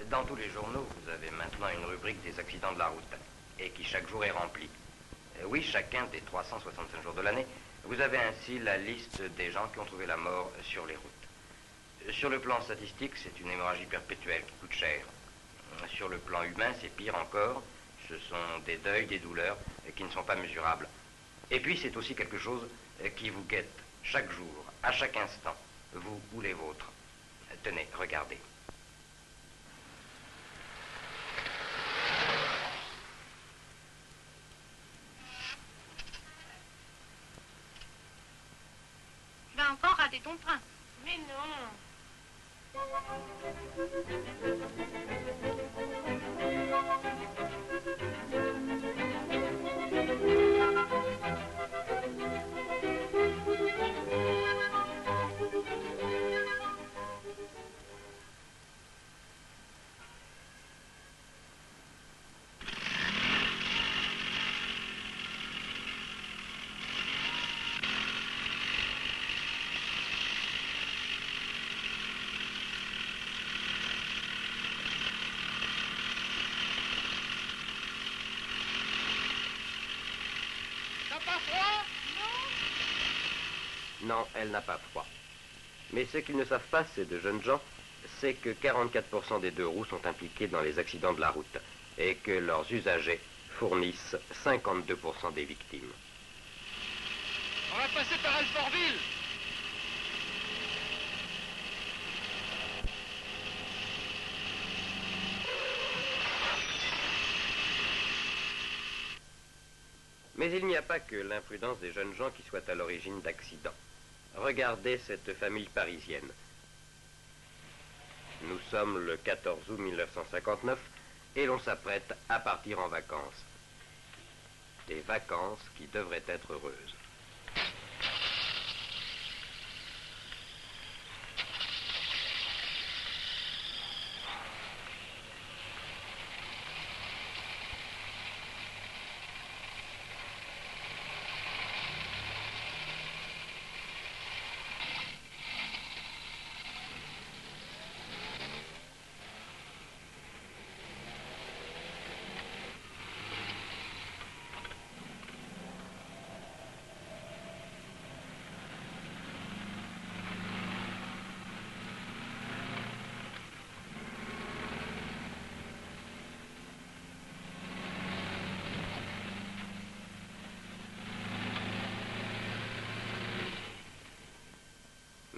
Dans tous les journaux, vous avez maintenant une rubrique des accidents de la route, et qui chaque jour est remplie. Oui, chacun des 365 jours de l'année, vous avez ainsi la liste des gens qui ont trouvé la mort sur les routes. Sur le plan statistique, c'est une hémorragie perpétuelle qui coûte cher. Sur le plan humain, c'est pire encore. Ce sont des deuils, des douleurs qui ne sont pas mesurables. Et puis, c'est aussi quelque chose qui vous guette chaque jour, à chaque instant, vous ou les vôtres. Tenez, regardez. Tu vas encore rater ton train. Mais non. Non, elle n'a pas froid. Mais ce qu'ils ne savent pas, ces deux jeunes gens, c'est que 44% des deux roues sont impliqués dans les accidents de la route et que leurs usagers fournissent 52% des victimes. On va passer par Alfortville. Mais il n'y a pas que l'imprudence des jeunes gens qui soit à l'origine d'accidents. Regardez cette famille parisienne. Nous sommes le 14 août 1959 et l'on s'apprête à partir en vacances. Des vacances qui devraient être heureuses.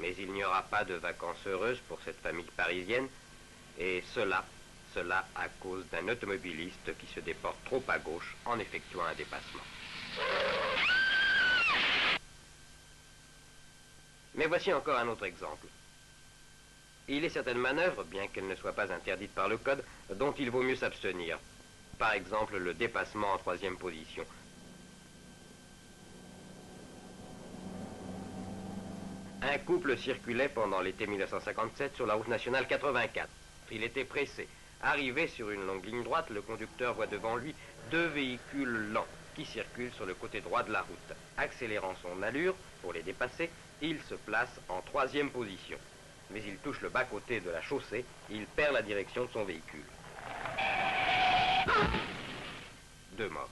Mais il n'y aura pas de vacances heureuses pour cette famille parisienne, et cela à cause d'un automobiliste qui se déporte trop à gauche en effectuant un dépassement. Mais voici encore un autre exemple. Il est certaines manœuvres, bien qu'elles ne soient pas interdites par le code, dont il vaut mieux s'abstenir. Par exemple, le dépassement en 3e position. Un couple circulait pendant l'été 1957 sur la route nationale 84. Il était pressé. Arrivé sur une longue ligne droite, le conducteur voit devant lui deux véhicules lents qui circulent sur le côté droit de la route. Accélérant son allure pour les dépasser, il se place en 3e position. Mais il touche le bas-côté de la chaussée, il perd la direction de son véhicule. 2 morts.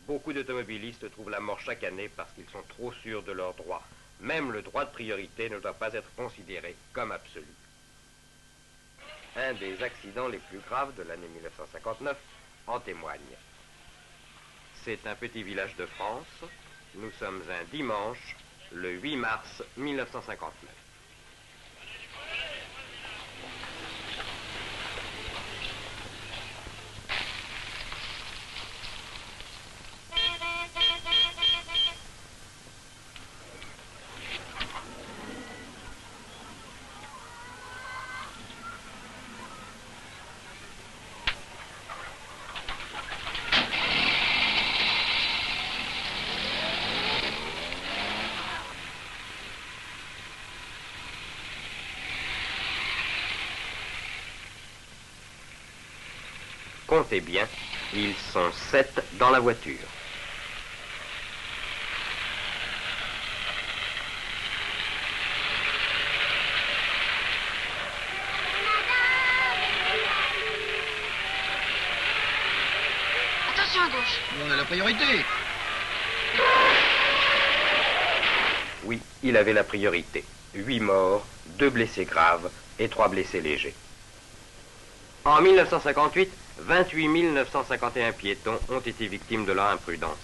Beaucoup d'automobilistes trouvent la mort chaque année parce qu'ils sont trop sûrs de leurs droits. Même le droit de priorité ne doit pas être considéré comme absolu. Un des accidents les plus graves de l'année 1959 en témoigne. C'est un petit village de France. Nous sommes un dimanche, le 8 mars 1959. Comptez bien, ils sont 7 dans la voiture. à gauche. On a la priorité. Oui, il avait la priorité. 8 morts, 2 blessés graves et 3 blessés légers. En 1958, 28 951 piétons ont été victimes de leur imprudence.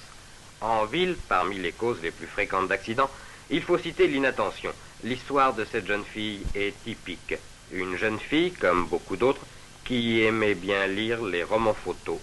En ville, parmi les causes les plus fréquentes d'accidents, il faut citer l'inattention. L'histoire de cette jeune fille est typique. Une jeune fille, comme beaucoup d'autres, qui aimait bien lire les romans photos.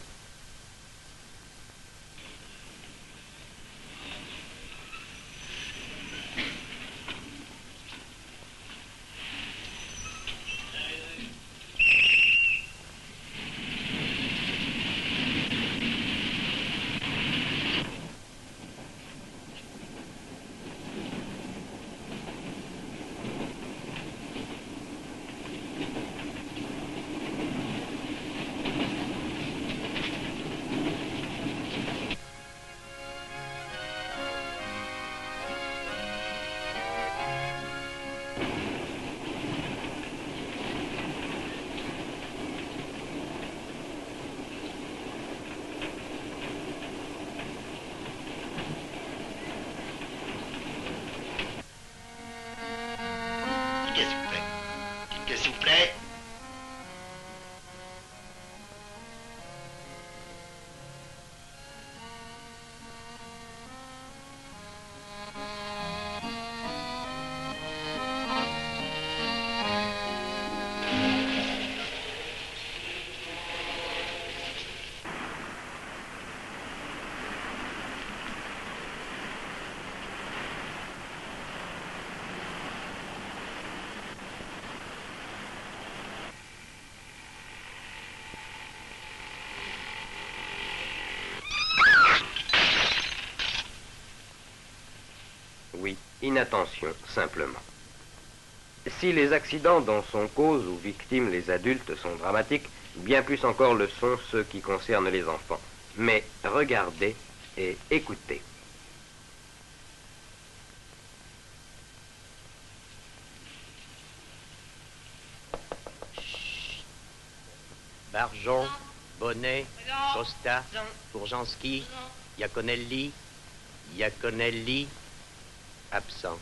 S'il vous plaît. Oui, inattention, simplement. Si les accidents dont sont cause ou victimes les adultes sont dramatiques, bien plus encore le sont ceux qui concernent les enfants. Mais regardez et écoutez. Barjon, Bonnet, Non. Costa, Non. Bourjanski, Non. Iaconelli, absent.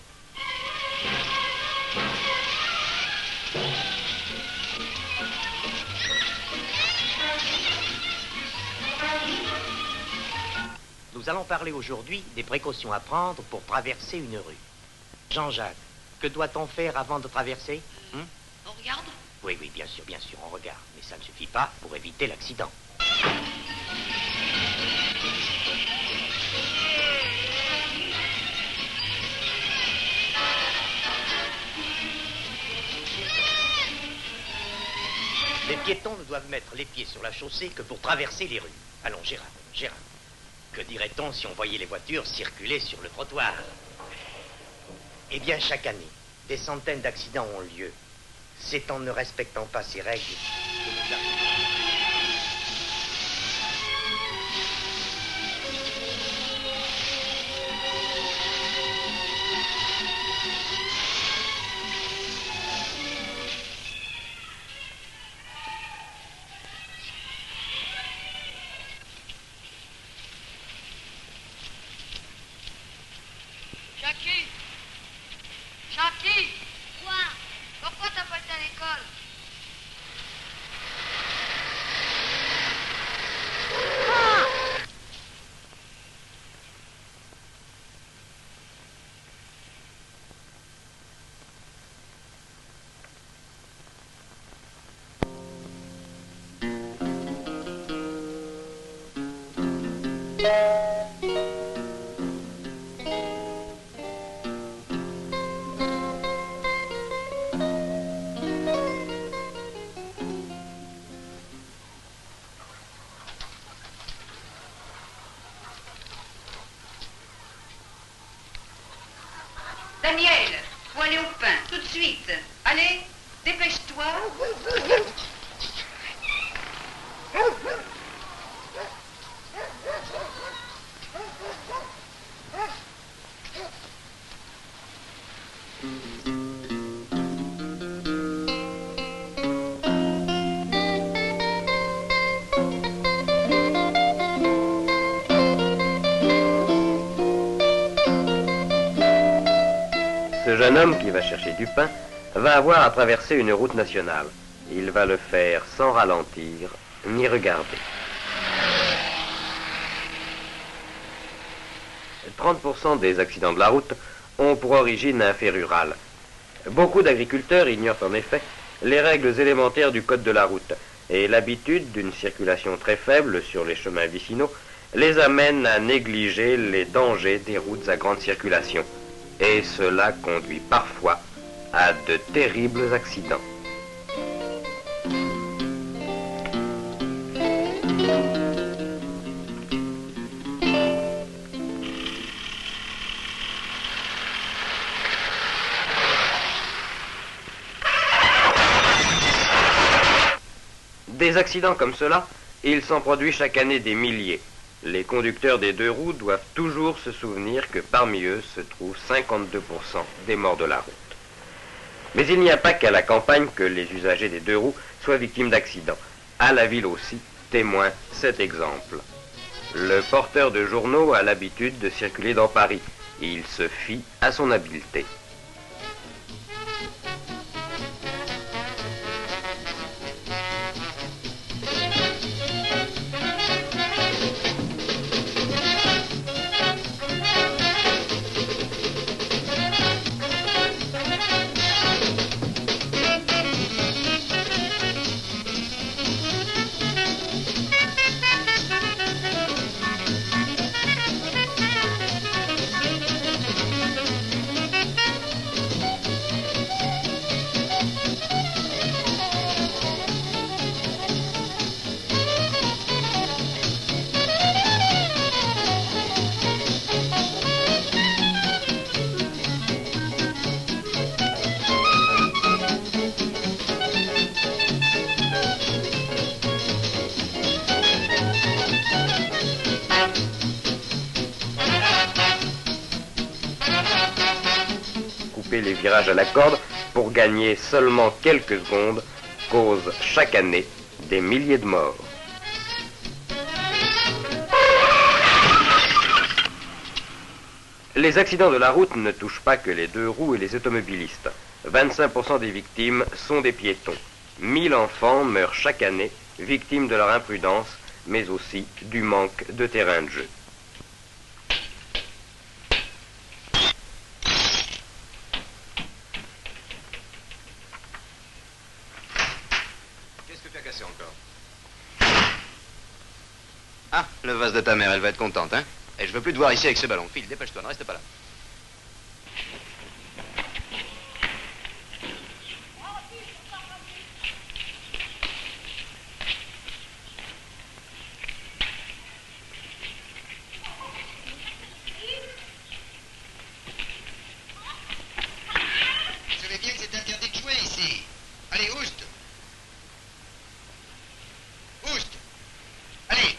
Nous allons parler aujourd'hui des précautions à prendre pour traverser une rue. Jean-Jacques, que doit-on faire avant de traverser? On regarde? Oui, bien sûr, on regarde. Mais ça ne suffit pas pour éviter l'accident. Les piétons ne doivent mettre les pieds sur la chaussée que pour traverser les rues. Allons, Gérard. Que dirait-on si on voyait les voitures circuler sur le trottoir? Eh bien, chaque année, des centaines d'accidents ont lieu. C'est en ne respectant pas ces règles que nous arrivons. Jackie! Quoi? Pourquoi t'as pas été à l'école? Daniel, faut aller au pain, tout de suite. Allez, dépêche-toi. homme qui va chercher du pain va avoir à traverser une route nationale. Il va le faire sans ralentir ni regarder. 30% des accidents de la route ont pour origine un fait rural. Beaucoup d'agriculteurs ignorent en effet les règles élémentaires du code de la route et l'habitude d'une circulation très faible sur les chemins vicinaux les amène à négliger les dangers des routes à grande circulation. Et cela conduit parfois à de terribles accidents. Des accidents comme cela, il s'en produit chaque année des milliers. Les conducteurs des deux roues doivent toujours se souvenir que parmi eux se trouvent 52% des morts de la route. Mais il n'y a pas qu'à la campagne que les usagers des deux roues soient victimes d'accidents. À la ville aussi, témoin cet exemple. Le porteur de journaux a l'habitude de circuler dans Paris. Il se fie à son habileté. Les virages à la corde pour gagner seulement quelques secondes causent chaque année des milliers de morts. Les accidents de la route ne touchent pas que les deux roues et les automobilistes. 25% des victimes sont des piétons. 1000 enfants meurent chaque année, victimes de leur imprudence, mais aussi du manque de terrain de jeu. Ah, le vase de ta mère, elle va être contente, hein? Et je veux plus te voir ici avec ce ballon. File, dépêche-toi, ne reste pas là. Vous savez bien que c'est interdit de jouer ici. Allez, oust! Oust! Allez!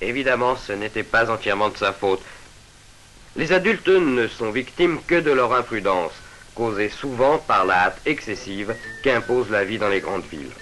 Évidemment, ce n'était pas entièrement de sa faute. Les adultes ne sont victimes que de leur imprudence, causée souvent par la hâte excessive qu'impose la vie dans les grandes villes.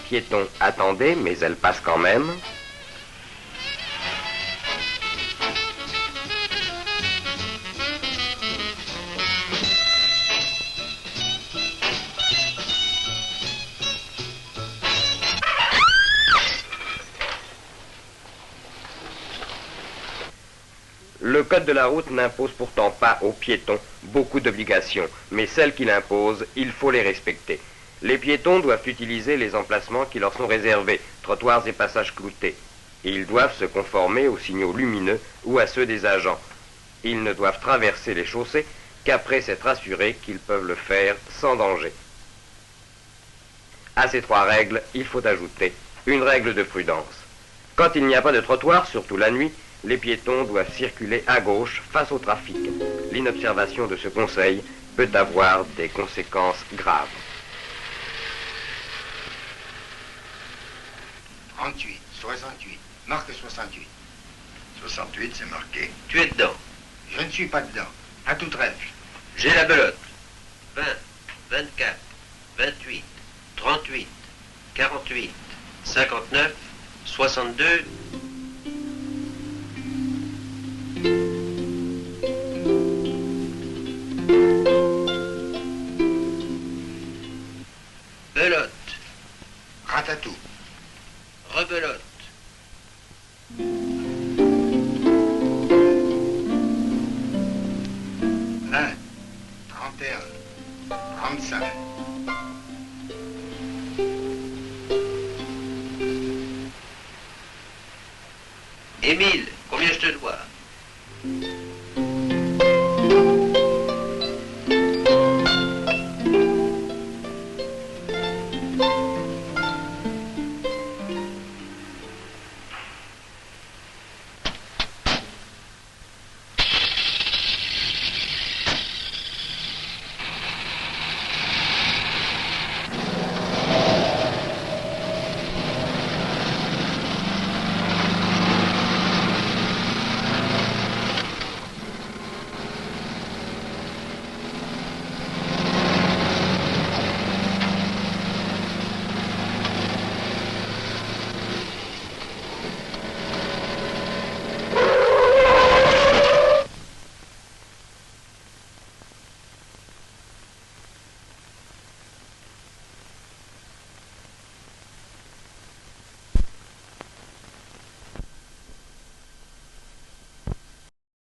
Piétons, attendez, mais elle passe quand même. code de la route n'impose pourtant pas aux piétons beaucoup d'obligations, mais celles qu'il impose, il faut les respecter. Les piétons doivent utiliser les emplacements qui leur sont réservés, trottoirs et passages cloutés. Ils doivent se conformer aux signaux lumineux ou à ceux des agents. Ils ne doivent traverser les chaussées qu'après s'être assurés qu'ils peuvent le faire sans danger. À ces 3 règles, il faut ajouter une règle de prudence. Quand il n'y a pas de trottoir, surtout la nuit, les piétons doivent circuler à gauche face au trafic. L'inobservation de ce conseil peut avoir des conséquences graves. 38, 68. Marque 68. 68, c'est marqué. Tu es dedans. Je ne suis pas dedans. À toute règle. J'ai la belote. 20, 24, 28, 38, 48, 59, 62... Belote. Ratatou. Rebelote. 20, 31, 35. Émile, combien je te dois?